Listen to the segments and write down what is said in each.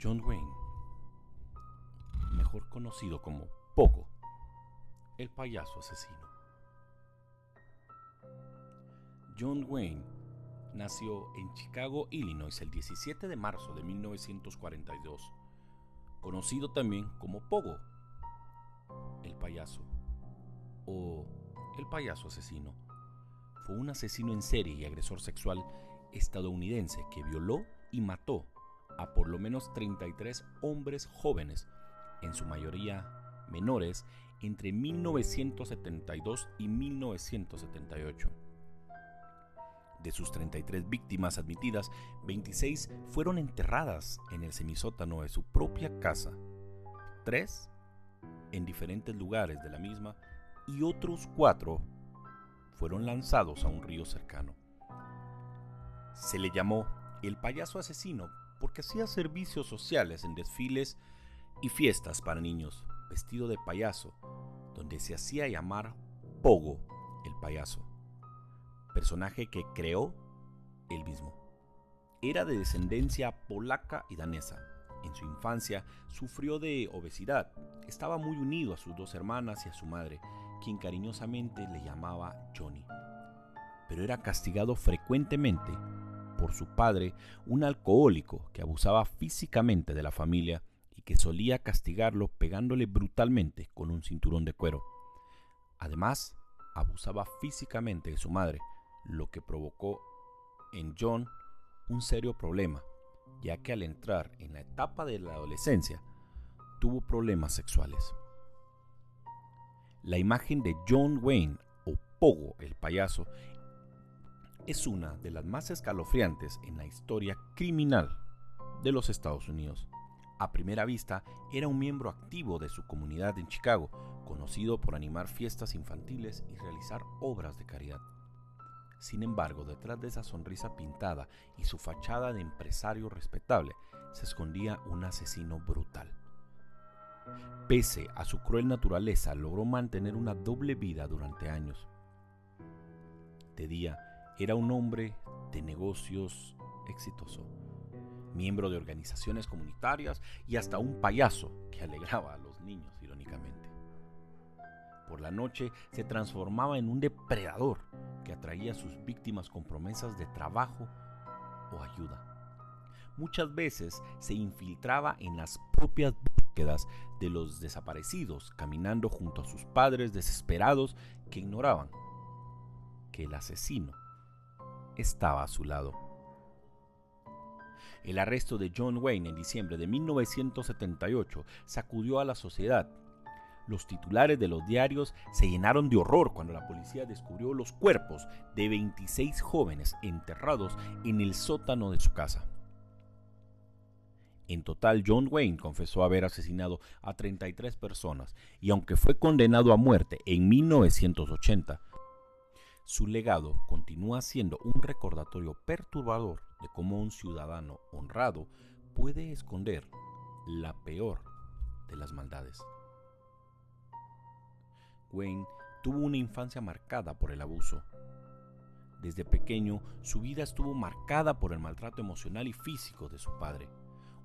John Wayne, mejor conocido como Pogo, el payaso asesino. John Wayne nació en Chicago, Illinois, el 17 de marzo de 1942, conocido también como Pogo, el payaso o el payaso asesino. Fue un asesino en serie y agresor sexual estadounidense que violó y mató a por lo menos 33 hombres jóvenes, en su mayoría menores, entre 1972 y 1978. De sus 33 víctimas admitidas, 26 fueron enterradas en el semisótano de su propia casa, 3 en diferentes lugares de la misma y otros 4 fueron lanzados a un río cercano. Se le llamó el payaso asesino porque hacía servicios sociales en desfiles y fiestas para niños, vestido de payaso, donde se hacía llamar Pogo, el payaso, personaje que creó él mismo. Era de descendencia polaca y danesa. En su infancia sufrió de obesidad. Estaba muy unido a sus 2 hermanas y a su madre, quien cariñosamente le llamaba Johnny. Pero era castigado frecuentemente por su padre, un alcohólico que abusaba físicamente de la familia y que solía castigarlo pegándole brutalmente con un cinturón de cuero. Además, abusaba físicamente de su madre, lo que provocó en John un serio problema, ya que al entrar en la etapa de la adolescencia tuvo problemas sexuales. La imagen de John Wayne o Pogo el payaso es una de las más escalofriantes en la historia criminal de los Estados Unidos. A primera vista, era un miembro activo de su comunidad en Chicago, conocido por animar fiestas infantiles y realizar obras de caridad. Sin embargo, detrás de esa sonrisa pintada y su fachada de empresario respetable, se escondía un asesino brutal. Pese a su cruel naturaleza, logró mantener una doble vida durante años. De día, era un hombre de negocios exitoso, miembro de organizaciones comunitarias y hasta un payaso que alegraba a los niños irónicamente. Por la noche se transformaba en un depredador que atraía a sus víctimas con promesas de trabajo o ayuda. Muchas veces se infiltraba en las propias búsquedas de los desaparecidos, caminando junto a sus padres desesperados que ignoraban que el asesino estaba a su lado. El arresto de John Wayne en diciembre de 1978 sacudió a la sociedad. Los titulares de los diarios se llenaron de horror cuando la policía descubrió los cuerpos de 26 jóvenes enterrados en el sótano de su casa. En total, John Wayne confesó haber asesinado a 33 personas y aunque fue condenado a muerte en 1980, su legado continúa siendo un recordatorio perturbador de cómo un ciudadano honrado puede esconder la peor de las maldades. Wayne tuvo una infancia marcada por el abuso. Desde pequeño, su vida estuvo marcada por el maltrato emocional y físico de su padre,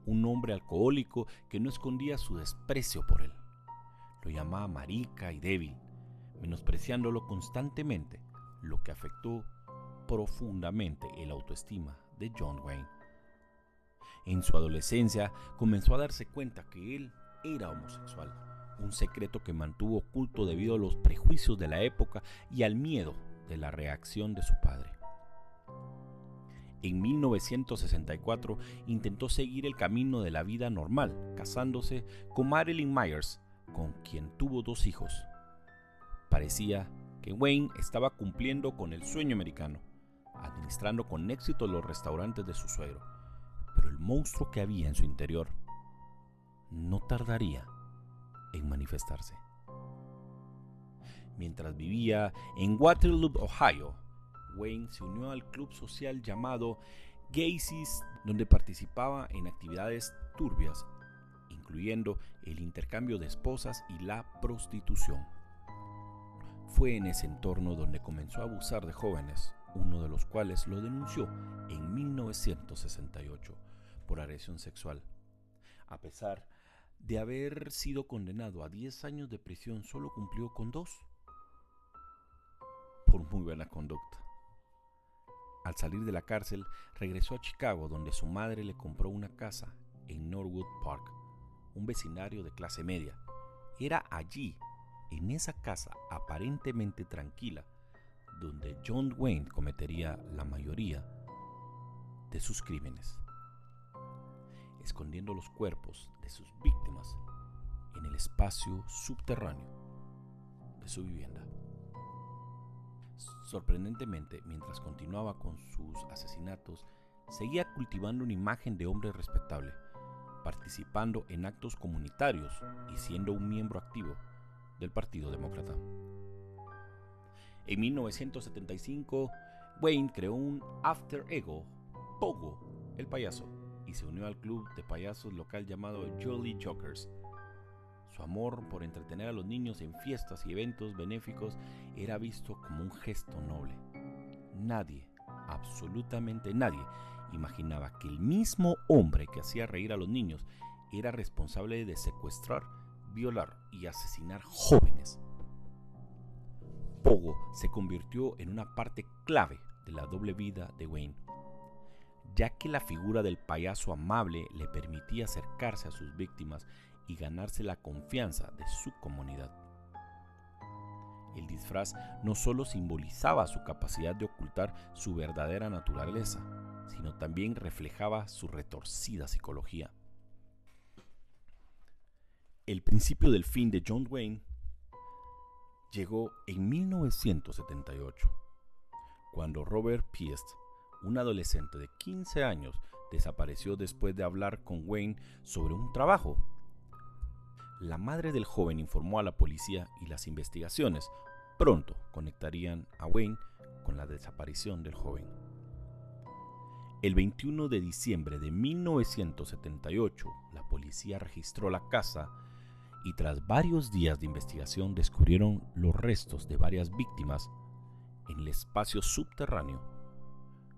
un hombre alcohólico que no escondía su desprecio por él. Lo llamaba marica y débil, menospreciándolo constantemente, lo que afectó profundamente el autoestima de John Wayne. En su adolescencia comenzó a darse cuenta que él era homosexual, un secreto que mantuvo oculto debido a los prejuicios de la época y al miedo de la reacción de su padre. En 1964 intentó seguir el camino de la vida normal, casándose con Marilyn Myers, con quien tuvo 2 hijos. Parecía que Wayne estaba cumpliendo con el sueño americano, administrando con éxito los restaurantes de su suegro, pero el monstruo que había en su interior no tardaría en manifestarse. Mientras vivía en Waterloo, Ohio, Wayne se unió al club social llamado Gacy's, donde participaba en actividades turbias, incluyendo el intercambio de esposas y la prostitución. Fue en ese entorno donde comenzó a abusar de jóvenes, uno de los cuales lo denunció en 1968 por agresión sexual. A pesar de haber sido condenado a 10 años de prisión, solo cumplió con 2 por muy buena conducta. Al salir de la cárcel, regresó a Chicago, donde su madre le compró una casa en Norwood Park, un vecindario de clase media. Era allí, en esa casa aparentemente tranquila, donde John Wayne cometería la mayoría de sus crímenes, escondiendo los cuerpos de sus víctimas en el espacio subterráneo de su vivienda. Sorprendentemente, mientras continuaba con sus asesinatos, seguía cultivando una imagen de hombre respetable, participando en actos comunitarios y siendo un miembro activo del Partido Demócrata. En 1975, Wayne creó un alter ego, Pogo, el payaso, y se unió al club de payasos local llamado Jolly Jokers. Su amor por entretener a los niños en fiestas y eventos benéficos era visto como un gesto noble. Nadie, absolutamente nadie, imaginaba que el mismo hombre que hacía reír a los niños era responsable de secuestrar, violar y asesinar jóvenes. Pogo se convirtió en una parte clave de la doble vida de Wayne, ya que la figura del payaso amable le permitía acercarse a sus víctimas y ganarse la confianza de su comunidad. El disfraz no solo simbolizaba su capacidad de ocultar su verdadera naturaleza, sino también reflejaba su retorcida psicología. El principio del fin de John Wayne llegó en 1978, cuando Robert Piest, un adolescente de 15 años, desapareció después de hablar con Wayne sobre un trabajo. La madre del joven informó a la policía y las investigaciones pronto conectarían a Wayne con la desaparición del joven. El 21 de diciembre de 1978, la policía registró la casa y tras varios días de investigación descubrieron los restos de varias víctimas en el espacio subterráneo.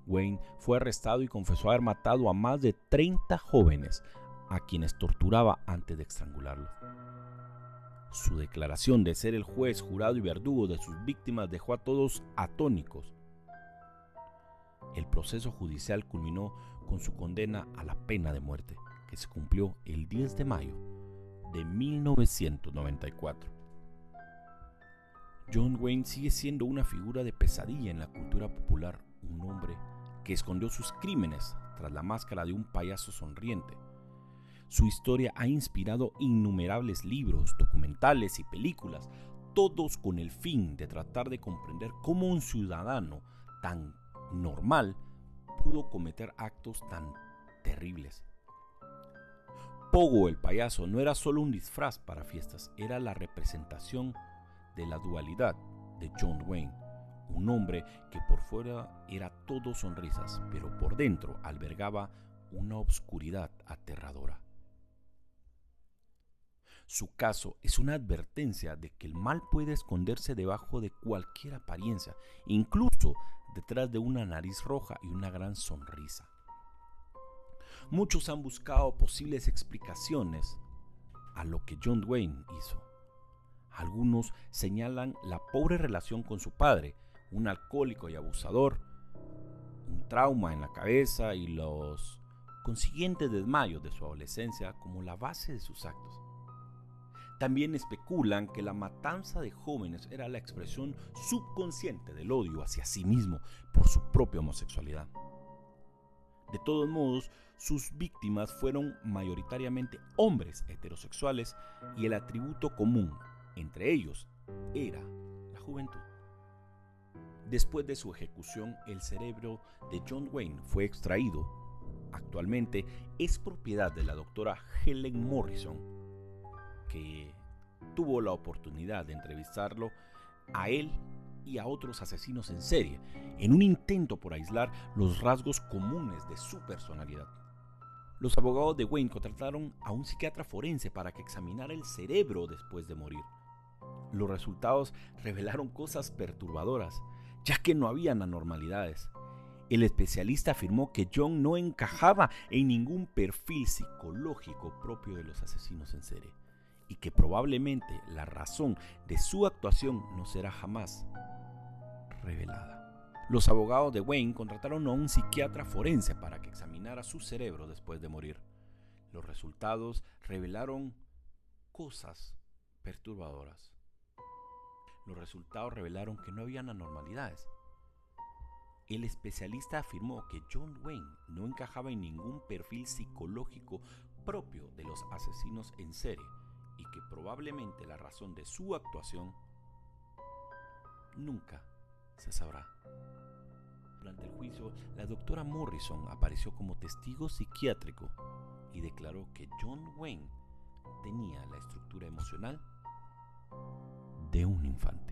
Wayne fue arrestado y confesó haber matado a más de 30 jóvenes a quienes torturaba antes de estrangularlos. Su declaración de ser el juez, jurado y verdugo de sus víctimas dejó a todos atónicos. El proceso judicial culminó con su condena a la pena de muerte, que se cumplió el 10 de mayo de 1994. John Wayne sigue siendo una figura de pesadilla en la cultura popular, un hombre que escondió sus crímenes tras la máscara de un payaso sonriente. Su historia ha inspirado innumerables libros, documentales y películas, todos con el fin de tratar de comprender cómo un ciudadano tan normal pudo cometer actos tan terribles. Pogo el payaso no era solo un disfraz para fiestas, era la representación de la dualidad de John Wayne, un hombre que por fuera era todo sonrisas, pero por dentro albergaba una obscuridad aterradora. Su caso es una advertencia de que el mal puede esconderse debajo de cualquier apariencia, incluso detrás de una nariz roja y una gran sonrisa. Muchos han buscado posibles explicaciones a lo que John Wayne hizo. Algunos señalan la pobre relación con su padre, un alcohólico y abusador, un trauma en la cabeza y los consiguientes desmayos de su adolescencia como la base de sus actos. También especulan que la matanza de jóvenes era la expresión subconsciente del odio hacia sí mismo por su propia homosexualidad. De todos modos, sus víctimas fueron mayoritariamente hombres heterosexuales y el atributo común entre ellos era la juventud. Después de su ejecución, el cerebro de John Wayne fue extraído. Actualmente es propiedad de la doctora Helen Morrison, que tuvo la oportunidad de entrevistarlo a él y a otros asesinos en serie, en un intento por aislar los rasgos comunes de su personalidad. Los abogados de Wayne contrataron a un psiquiatra forense para que examinara el cerebro después de morir. Los resultados revelaron cosas perturbadoras, ya que no habían anormalidades. El especialista afirmó que John no encajaba en ningún perfil psicológico propio de los asesinos en serie y que probablemente la razón de su actuación no será jamás revelada. Los abogados de Wayne contrataron a un psiquiatra forense para que examinara su cerebro después de morir. Los resultados revelaron cosas perturbadoras. Los resultados revelaron que no habían anormalidades. El especialista afirmó que John Wayne no encajaba en ningún perfil psicológico propio de los asesinos en serie y que probablemente la razón de su actuación nunca se sabrá. Durante el juicio, la doctora Morrison apareció como testigo psiquiátrico y declaró que John Wayne tenía la estructura emocional de un infante.